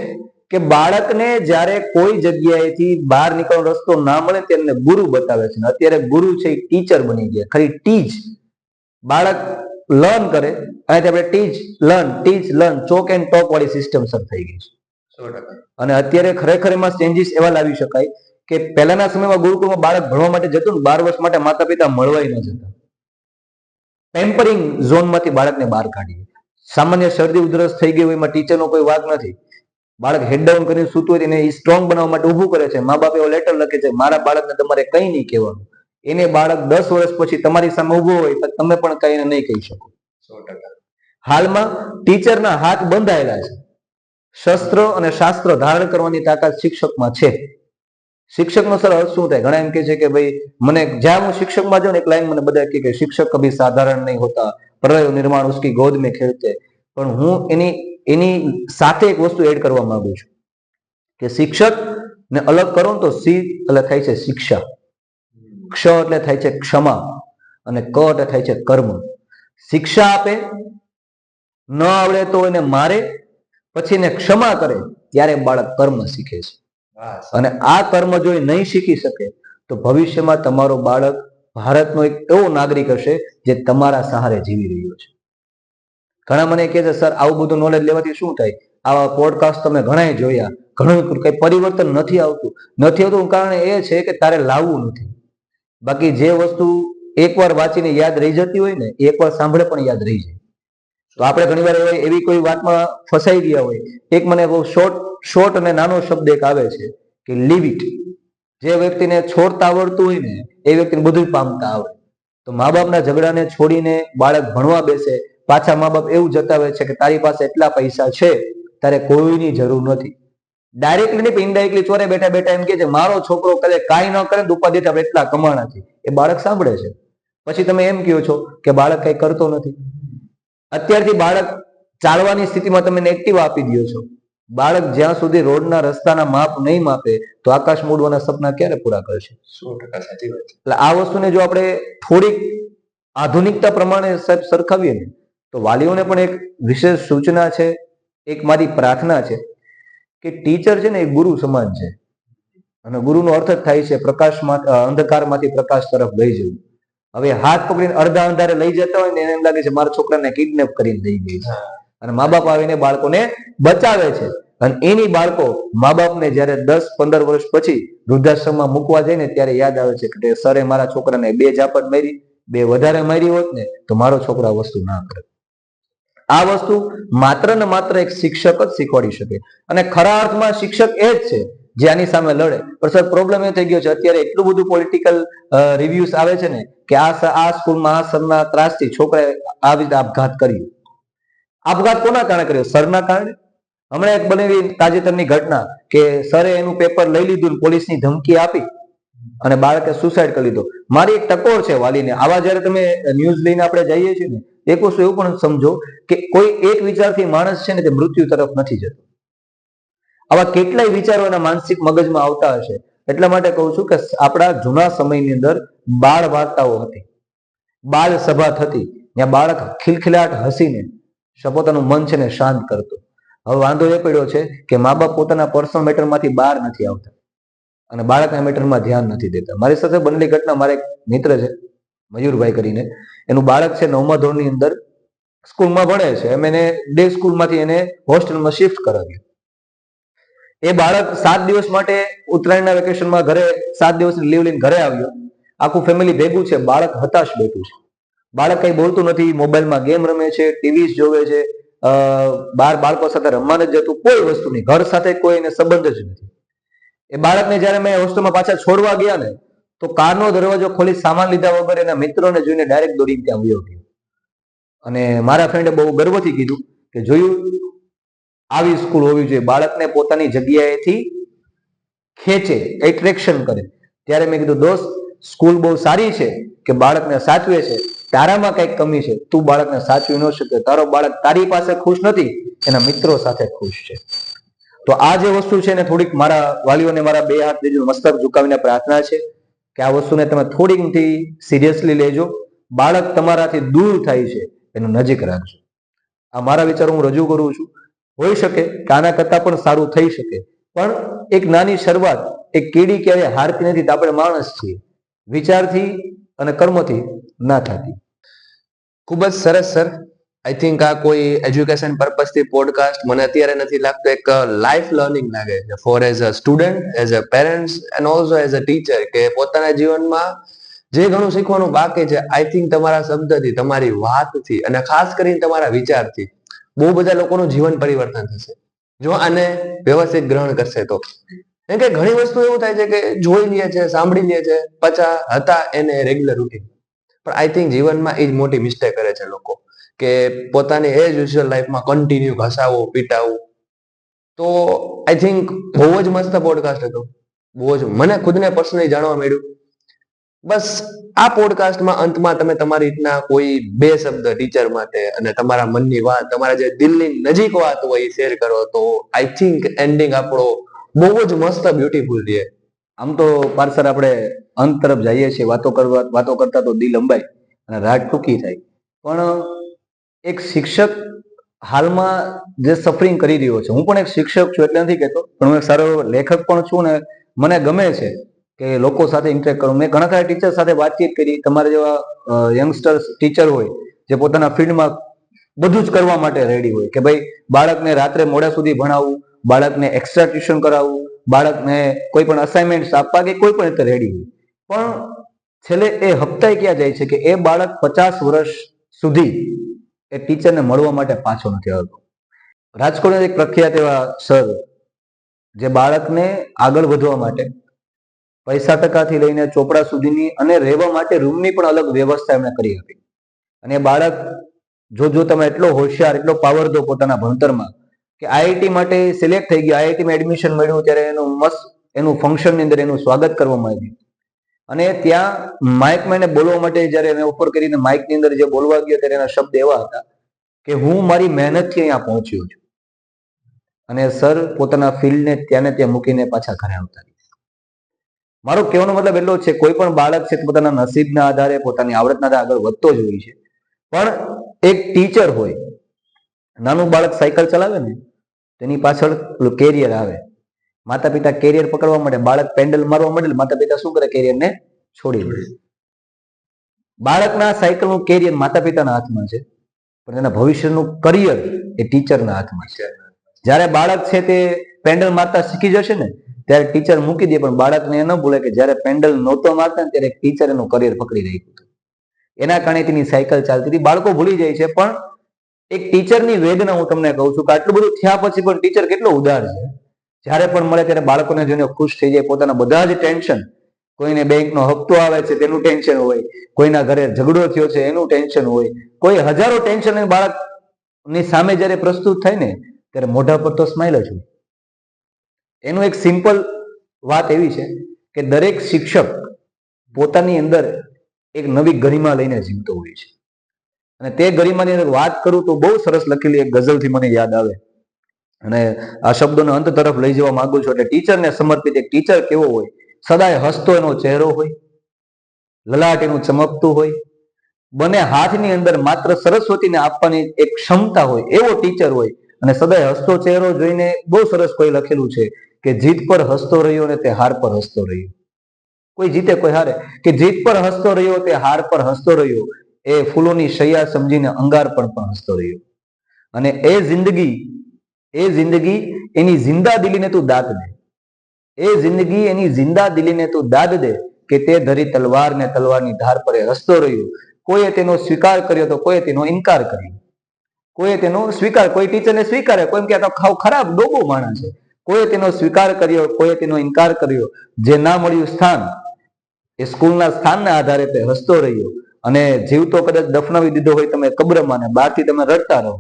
કે બાળકને જ્યારે કોઈ જગ્યાએથી બહાર નીકળવાનો રસ્તો ના મળે ત્યારે ગુરુ બતાવે છે. અત્યારે ગુરુ છે એ ટીચર બની ગયા. ખરી ટીચ બાળક લર્ન કરે અને આપણે ટીચ લર્ન ચોક એન્ડ ટોક વાળી સિસ્ટમ સર થઈ ગઈ છે. 100%. અને અત્યારે ખરેખર એમાં ચેન્જીસ એવા લાવી શકાય કે પહેલાના સમયમાં ગુરુકુળમાં બાળક ભણવા માટે જતું ને 12 વર્ષ માટે માતા પિતા મળવાય ન જતા. પેમ્પરિંગ ઝોનમાંથી બાળકને બહાર કાઢીએ. સામાન્ય શરદી ઉધરસ થઈ ગઈ હોય એમાં ટીચરનો કોઈ વાંક નથી. બાળક હેડ ડાઉન કરીને સૂતું હોય એને સ્ટ્રોંગ બનાવવા માટે ઊભું કરે છે. મા બાપ એવો લેટર લખે છે મારા બાળકને તમારે કંઈ નહીં કહેવાનું. એને બાળક 10 વર્ષ પછી તમારી સામે ઊભો હોય તો તમે પણ કઈ નહીં કહી શકો. 100%. હાલમાં ટીચરના હાથ બંધાયેલા છે. શસ્ત્ર અને શાસ્ત્ર ધારણ કરવાની તાકાત શિક્ષકમાં છે. શિક્ષકનો સર અર્થ શું થાય? ઘણા એમ કે છે કે ભાઈ મને જ્યાં હું શિક્ષકમાં જાઉં ને એક લાઈન મને બધા કહે કે શિક્ષક કભી સાધારણ નહીં હોતા, પ્રલય નિર્માણ ઉસકી ગોદ में ખેલતે. પણ હું એની સાથે એક વસ્તુ એડ કરવા માંગુ છું કે શિક્ષક ને અલગ કરો ને તો સી એટલે થાય છે શિક્ષા, ક્ષ એટલે થાય છે ક્ષમા અને ક એટલે થાય છે કર્મ. શિક્ષા આપે, ન આવડે તો એને મારે, પછી એને ક્ષમા કરે, ત્યારે બાળક કર્મ શીખે છે. અને આ કર્મ જો એ નહીં શીખી શકે તો ભવિષ્યમાં તમારો બાળક ભારતનો એક એવો નાગરિક હશે જે તમારા સહારે જીવી રહ્યો છે. ઘણા મને કહે છે સર આવું બધું નોલેજ લેવાથી શું થાય? આવા પોડકાસ્ટ તમે ઘણા જોયા, ઘણું કઈ પરિવર્તન નથી આવતું. કારણ એ છે કે તારે લાવવું નથી. બાકી જે વસ્તુ એકવાર વાંચીને યાદ રહી જતી હોય ને, એકવાર સાંભળે પણ યાદ રહી જાય. તો આપણે ઘણીવાર એવી કોઈ વાતમાં ફસાઈ ગયા હોય. એક મને બહુ શોર્ટ અને નાનો શબ્દ એક આવે છે કે લીવ ઇટ. જે વ્યક્તિને છોડતા આવડતું હોય ને એ વ્યક્તિને બધું પામતા આવડે. તો મા બાપના ઝઘડાને છોડીને બાળક ભણવા બેસે, પાછા મા બાપ એવું જતાવે છે કે તારી પાસે એટલા પૈસા છે, તારે કોઈની જરૂર નથી. ડાયરેક્ટલી નહીં પણ ઇનડાયરેક્ટલી ચોરે બેઠા બેઠા એમ કે છે મારો છોકરો કદાચ કાંઈ ન કરે ઉપાધિ આપણે એટલા કમાણા છે. એ બાળક સાંભળે છે. પછી તમે એમ કહો છો કે બાળક કઈ કરતો નથી. અત્યારથી બાળક ચાલવાની સ્થિતિમાં તમે એક્ટિવા આપી દો છો. બાળક જ્યાં સુધી રોડના રસ્તાના માપ નહીં માપે તો આકાશ મૂડવાના સપના ક્યારે પૂરા કરશે? 100% સાચી વાત છે. એટલે આ વસ્તુને જો આપણે થોડીક આધુનિકતા પ્રમાણે સરખાવીએ ને તો વાલીઓને પણ એક વિશેષ સૂચના છે, એક મારી પ્રાર્થના છે કે ટીચર છે ને એ ગુરુ સમાન છે. અને ગુરુનો અર્થ જ થાય છે પ્રકાશમાં અંધકારમાંથી પ્રકાશ તરફ લઈ જવું. હવે હાથ પકડીને અડધા અંધારે લઈ જતા હોય ને એને એમ લાગે છે મારા છોકરાને કિડનેપ કરીને લઈ ગઈ છે. અને મા બાપ આવીને બાળકોને બચાવે છે. અને એની બાળકો મા બાપને જયારે 10-15 વર્ષ પછી વૃદ્ધાશ્રમમાં મૂકવા જાય ને ત્યારે યાદ આવે છે કે સરે મારા છોકરાને 2 ઝાપટ મારી, 2 વધારે મારી હોત ને તો મારો છોકરો આ વસ્તુ ના કરે. આ વસ્તુ માત્ર ને માત્ર એક શિક્ષક જ શીખવાડી શકે. અને ખરા અર્થમાં શિક્ષક એ જ છે જે આની સામે લડે. પણ સર પ્રોબ્લેમ એ થઈ ગયો છે અત્યારે એટલું બધું પોલિટિકલ રિવ્યુઝ આવે છે ને કે આ સ્કૂલમાં આ સરના ત્રાસથી છોકરાએ આવી રીતે આપઘાત કર્યો. આપઘાત કોના કારણે કર્યો? સરના કારણે. હમણાં એક બનેલી તાજેતરની ઘટના કે સરે એનું પેપર લઈ લીધું, પોલીસની ધમકી આપી અને બાળકે સુસાઇડ કરી લીધો. મારી એક ટકોર છે વાલીને, આવા જયારે તમે ન્યૂઝ લઈને આપણે જઈએ છીએ ને એક વસ્તુ એવું પણ સમજો કે કોઈ એક વિચારથી માણસ છે ને તે મૃત્યુ તરફ નથી જતો. આવા કેટલાય વિચારો એના માનસિક મગજમાં આવતા હશે. એટલા માટે કહું છું કે આપણા જૂના સમયની અંદર બાળ વાર્તાઓ હતી, બાળ સભા થતી, ત્યાં બાળક ખિલખિલાટ હસીને પોતાનું મન છે ને શાંત કરતો. હવે વાંધો એ પડ્યો છે કે મા બાપ પોતાના પર્સનલ મેટરમાંથી બહાર નથી આવતા અને બાળકના મેટરમાં ધ્યાન નથી દેતા. મારી સાથે બનેલી ઘટના, મારા એક મિત્ર છે મયુરભાઈ કરીને, એનું બાળક છે 9મા ધોરણની અંદર સ્કૂલમાં ભણે છે. એમ એને ડે સ્કૂલમાંથી એને હોસ્ટેલમાં શિફ્ટ કરાવ્યું. એ બાળક 7 દિવસ માટે ઉત્તરાયણના વેકેશનમાં ઘરે 7 દિવસની લીવ લઈને ઘરે આવ્યો. આખું ફેમિલી ભેગું છે. બાળક હતાશ બેઠું છે. બાળક કઈ બોલતું નથી, મોબાઈલમાં ગેમ રમે છે, ટીવી જોવે છે, બાર બાળકો સાથે રમવા નથી જતું, કોઈ વસ્તુ નહીં, ઘર સાથે કોઈ એને સંબંધ જ નથી. એ બાળકને જયારે મેં હોસ્ટેલમાં પાછા છોડવા ગયા ને તો કારનો દરવાજો ખોલી સામાન લીધા વગર એના મિત્રોને જોઈને ડાયરેક્ટ દોડીને ત્યાં વયો ગયો. અને મારા ફ્રેન્ડે બહુ ગર્વથી કીધું કે જોયું, આવી સ્કૂલ હોવી જોઈએ, બાળકને પોતાની જગ્યાએથી ખેંચે, એટ્રેક્શન કરે. ત્યારે મેં કીધું દોસ્ત, સ્કૂલ બહુ સારી છે કે બાળકને સાચવે છે, તારામાં કઈક કમી છે, તું બાળકને સાચવી ન શકે. તારો બાળક તારી પાસે ખુશ નથી, એના મિત્રો સાથે ખુશ છે. તો આ જે વસ્તુ છે ને થોડીક મારા વાલીઓને મારા 2 હાથ દેજો, મસ્તક ઝુકાવીને પ્રાર્થના છે કે આ વસ્તુને તમે થોડીકથી સિરિયસલી લેજો. બાળક તમારાથી દૂર થાય છે એનું નજીક રાખજો. આ મારા વિચારો હું રજૂ કરું છું. હોઈ શકે કે આના કરતા પણ સારું થઈ શકે, પણ એક નાની શરૂઆત, એક કીડી ક્યારેય હારતી નથી. આપણે માણસ છીએ, વિચારથી અને કર્મથી ના થતી. ખૂબ જ સરસ સર. આઈ થિંક આ કોઈ એજ્યુકેશન પર્પઝ થી પોડકાસ્ટ મને અત્યારે નથી લાગતો, એક લાઈફ લર્નિંગ લાગે છે for as a student, as a parents and also as a teacher, કે પોતાના જીવનમાં જે ઘણું શીખવાનું બાકી છે, આઈ થિંક તમારા શબ્દથી, તમારી વાતથી અને ખાસ કરીને તમારા વિચારથી બહુ બધા લોકોનું જીવન પરિવર્તન થશે જો આને વ્યવસ્થિત ગ્રહણ કરશે તો. કેમ કે ઘણી વસ્તુ એવું થાય છે કે જોઈ લે છે, સાંભળી લે છે, પચા હતા એને રેગ્યુલર રૂટીન, પણ આઈ થિંક જીવનમાં એ જ મોટી મિસ્ટેક કરે છે લોકો, કે પોતાની એજ યુઝ્યુઅલ લાઈફમાં કન્ટિન્યુ ઘસાવું પીટાવું. તો આઈ થિંક બહુ જ મસ્ત પોડકાસ્ટ હતો. બહુ જ મને ખુદને પર્સનલી જાણવા મળ્યું. બસ આ પોડકાસ્ટમાં અંતમાં તમે તમારી રીતના કોઈ 2 શબ્દ ટીચર માટે અને તમારા મનની વાત, તમારા જે દિલની નજીક વાત હોય એ શેર કરો તો આઈ થિંક એન્ડિંગ આપણો બહુ જ મસ્ત બ્યુટીફુલ રહે. આમ તો પાર્સર આપણે અંત તરફ જઈએ છીએ, વાતો કરતા તો દિલ અંબાય અને રાત ટૂંકી થાય. પણ એક શિક્ષક હાલમાં જે સફરિંગ કરી રહ્યો છે, હું પણ એક શિક્ષક છું એટલે નથી કહેતો, પણ હું એક સારો લેખક પણ છું ને મને ગમે છે કે લોકો સાથે ઇન્ટરેક્ટ કરું. મેં ઘણા ખરા ટીચર સાથે વાતચીત કરી. તમારા જેવા યંગસ્ટર્સ ટીચર હોય જે પોતાના ફિલ્ડમાં બધું જ કરવા માટે રેડી હોય કે ભાઈ બાળકને રાત્રે મોડા સુધી ભણાવવું, બાળકને એક્સ્ટ્રા ટ્યુશન કરાવવું, બાળકને કોઈ પણ અસાઇનમેન્ટ આપવા કે કોઈ પણ રીતે રેડી હોય. પણ છેલ્લે એ હપ્તાય ક્યાં જાય છે કે એ બાળક 50 વર્ષ સુધી એ ટીચરને મળવા માટે પાછો નથી આવતો. રાજકોટના એક પ્રખ્યાત એવા સર જે બાળકને આગળ વધવા માટે પૈસા ટકાથી લઈને ચોપડા સુધીની અને રહેવા માટે રૂમની પણ અલગ વ્યવસ્થા એમણે કરી આપી. અને એ બાળક જો તમે એટલો હોશિયાર, એટલો પાવર દો પોતાના ભણતરમાં કે આઈઆઈટી માટે સિલેક્ટ થઈ ગયો, આઈઆઈટીમાં એડમિશન મળ્યું ત્યારે એનું ફંક્શનની અંદર એનું સ્વાગત કરવામાં આવ્યું. અને ત્યાં માઇકમાં એને બોલવા માટે જ્યારે એને ઉપર કરીને માઇકની અંદર જે બોલવા ગયો ત્યારે એના શબ્દ એવા હતા કે હું મારી મહેનતથી અહીંયા પહોંચ્યો છું. અને સર પોતાના ફિલ્ડને ત્યાં મૂકીને પાછા ઘરે આવતા. મારો કહેવાનો મતલબ એટલો છે, કોઈ પણ બાળક છે પોતાના નસીબના આધારે, પોતાની આવડતના આધારે આગળ વધતો જ હોય છે. પણ એક ટીચર હોય, નાનું બાળક સાયકલ ચલાવે ને તેની પાછળ કેરિયર આવે. માતા પિતા કેરિયર પકડવા માટે બાળક પેન્ડલ મારવા માંડે, માતા પિતા શું કરે? કેરિયરને છોડી દે. બાળકના સાયકલનું કેરિયર માતા પિતાના હાથમાં છે, પણ તેના ભવિષ્યનું કરિયર એ ટીચરના હાથમાં છે. જ્યારે બાળક છે તે પેન્ડલ મારતા શીખી જશે ને ત્યારે ટીચર મૂકી દે, પણ બાળકને એ ન ભૂલે કે જ્યારે પેન્ડલ નહોતો મારતા ને ત્યારે ટીચર એનું કરિયર પકડી રાખ્યું હતું. એના કારણે તેની સાયકલ ચાલતી હતી. બાળકો ભૂલી જાય છે, પણ એક ટીચરની વેદના હું તમને કહું છું કે આટલું બધું થયા પછી પણ ટીચર કેટલો ઉદાર છે. જ્યારે પણ મળે ત્યારે બાળકોને જોઈને ખુશ થઈ જાય. પોતાના બધા જ ટેન્શન, કોઈને બેંકનો હપ્તો આવે છે તેનું ટેન્શન હોય, કોઈના ઘરે ઝઘડો થયો છે એનું ટેન્શન હોય, કોઈ હજારો ટેન્શન બાળકની સામે જ્યારે પ્રસ્તુત થાય ને ત્યારે મોઢા પર તો સ્માઇલ જ હોય. એનું એક સિમ્પલ વાત એવી છે કે દરેક શિક્ષક પોતાની અંદર એક નવી ગરિમા લઈને જીવતો હોય છે. અને તે ગરિમાની અંદર વાત કરું તો બહુ સરસ લખેલી એક ગઝલથી મને યાદ આવે અને આ શબ્દોનો અંત તરફ લઈ જવા માંગુ છું. એટલે ટીચરને સમર્પિત એક ટીચર કેવો હોય? સદાય હસતો એનો ચહેરો હોય, લલાટ એનું ચમકતું હોય, બંને હાથની અંદર માત્ર સરસ્વતીને આપવાની એક ક્ષમતા હોય એવો ટીચર હોય. અને સદાય હસતો ચહેરો જોઈને બહુ સરસ કોઈ લખેલું છે કે જીત પર હસતો રહ્યો ને તે હાર પર હસતો રહ્યો. કોઈ જીતે કોઈ હારે, કે જીત પર હસતો રહ્યો તે હાર પર હસતો રહ્યો, એ ફૂલોની શૈયા સમજીને અંગાર પર પણ હસતો રહ્યો. અને એ જિંદગી એની જિંદા દિલીને તું દાદ દે. એ જિંદગી એની જિંદા દિલીને તું દાદ દે કે તે ધરી તલવાર ને તલવારની ધાર પર હસતો રહ્યો. કોઈએ તેનો સ્વીકાર કર્યો તો કોઈએ તેનો ઇનકાર કર્યો. કોઈએ તેનો સ્વીકાર, કોઈ ટીચરને સ્વીકારે, કોઈ એમ કે આ તો ખરાબ ડોબો માણસ છે. કોઈએ તેનો સ્વીકાર કર્યો, કોઈએ તેનો ઇનકાર કર્યો. જે ના મળ્યું સ્થાન, એ સ્કૂલના સ્થાનના આધારે તે હસતો રહ્યો. અને જીવતો કદાચ દફનાવી દીધો હોય તમે કબ્રમાં ને બહારથી તમે રડતા રહો.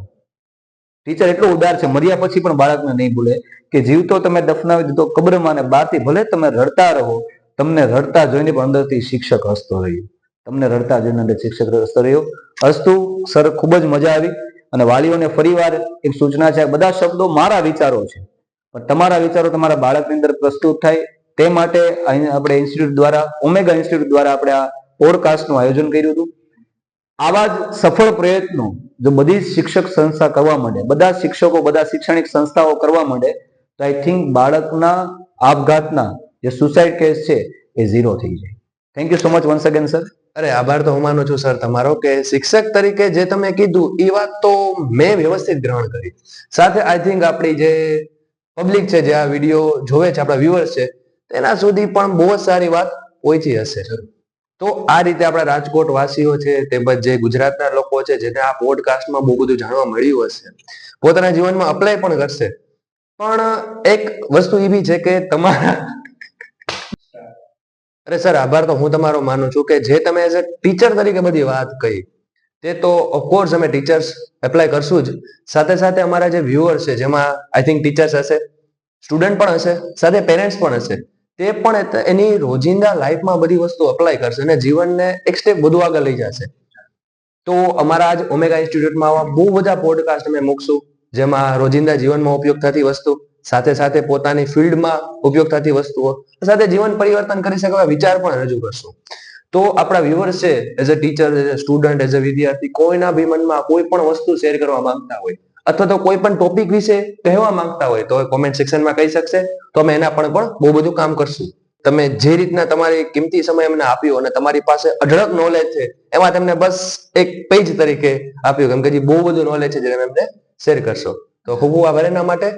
ટીચર એટલો ઉદાર છે, મર્યા પછી પણ બાળકને નહીં ભૂલે કે જીવતો તમે દફનાવી દીધો કબ્રમાં ને બહારથી ભલે તમે રડતા રહો, તમને રડતા જોઈને પણ અંદરથી શિક્ષક હસતો રહ્યો. તમને રડતા જોઈને અંદર શિક્ષક હસતો રહ્યો. હસતું સર, ખૂબ જ મજા આવી. અને વાલીઓને ફરીવાર એક સૂચના છે, બધા શબ્દો મારા વિચારો છે, પણ તમારા વિચારો તમારા બાળકની અંદર પ્રસ્તુત થાય તે માટે આપણે ઇન્સ્ટિટ્યૂટ દ્વારા, ઓમેગા ઇન્સ્ટિટ્યૂટ દ્વારા આપણે આ પોડકાસ્ટનું આયોજન કર્યું હતું. આવા જ સફળ પ્રયત્નો જો બધી શિક્ષક સંસ્થા કરવા માંડે, બધા શિક્ષકો, બધા શૈક્ષણિક સંસ્થાઓ કરવા માંડે તો આઈ થિંક બાળકના આપઘાતના જે સુસાઇડ કેસ છે એ ઝીરો થઈ જાય. Thank you so much once again sir. અરે આભાર તો હું માનું છું સર તમારો, કે શિક્ષક તરીકે જે તમે કીધું એ વાત તો મેં વ્યવસ્થિત ગ્રહણ કરી. સાથે આઈ થિંક આપણી જે પબ્લિક છે, જે આ વિડીયો જોવે છે, આપણા વ્યુઅર્સ છે, તેના સુધી પણ બહુ જ સારી વાત પહોંચી હશે. તો આ રીતે આપણા રાજકોટ વાસીઓ છે, તેમજ જે ગુજરાતના લોકો છે જેને આ પોડકાસ્ટમાં બહુ બધું જાણવા મળ્યું હશે, પોતાના જીવનમાં અપ્લાય પણ કરશે. પણ એક વસ્તુ એવી છે કે તમારા અરે સર આભાર તો હું તમારો માનું છું કે જે તમે એઝ અ ટીચર તરીકે બધી વાત કહી તે તો ઓફકોર્સ અમે ટીચર્સ એપ્લાય કરશું જ. સાથે સાથે અમારા જે વ્યુઅર્સ છે, જેમાં આઈ થિંક ટીચર્સ હશે, સ્ટુડન્ટ પણ હશે, સાથે પેરેન્ટ્સ પણ હશે, તે પણ એની રોજિંદા લાઈફમાં બધી વસ્તુ અપ્લાય કરશે અને જીવનને એક સ્ટેપ વધુ આગળ લઈ જશે. તો અમારા આજ ઓમેગા ઇન્સ્ટિટ્યૂટમાં આવા બહુ બધા પોડકાસ્ટ અમે મૂકશું, જેમાં રોજિંદા જીવનમાં ઉપયોગ થતી વસ્તુ, સાથે સાથે પોતાની ફિલ્ડમાં ઉપયોગ થતી વસ્તુઓ, સાથે જીવન પરિવર્તન કરી શકે એવા વિચાર પણ રજૂ કરશું. તો આપણા વ્યુઅર્સ છે, as a teacher, as a student, as અ વિદ્યાર્થી, કોઈના બી મનમાં કોઈ પણ વસ્તુ શેર કરવા માંગતા હોય અથવા તો કોઈ પણ ટોપિક વિશે કહેવા માંગતા હોય તો કોમેન્ટ સેક્શનમાં કહી શકશે. તો અમે એના પણ બહુ બધું કામ કરશું. તમે જે રીતના તમારી કિંમતી સમય અમને આપ્યો અને તમારી પાસે અઢળક નોલેજ છે, એમાં તમને બસ એક પેજ તરીકે આપ્યું, કેમ કે જે બહુ બધું નોલેજ છે જે તમે એમને શેર કરશો. તો ખૂબ ખૂબ આભાર એના માટે.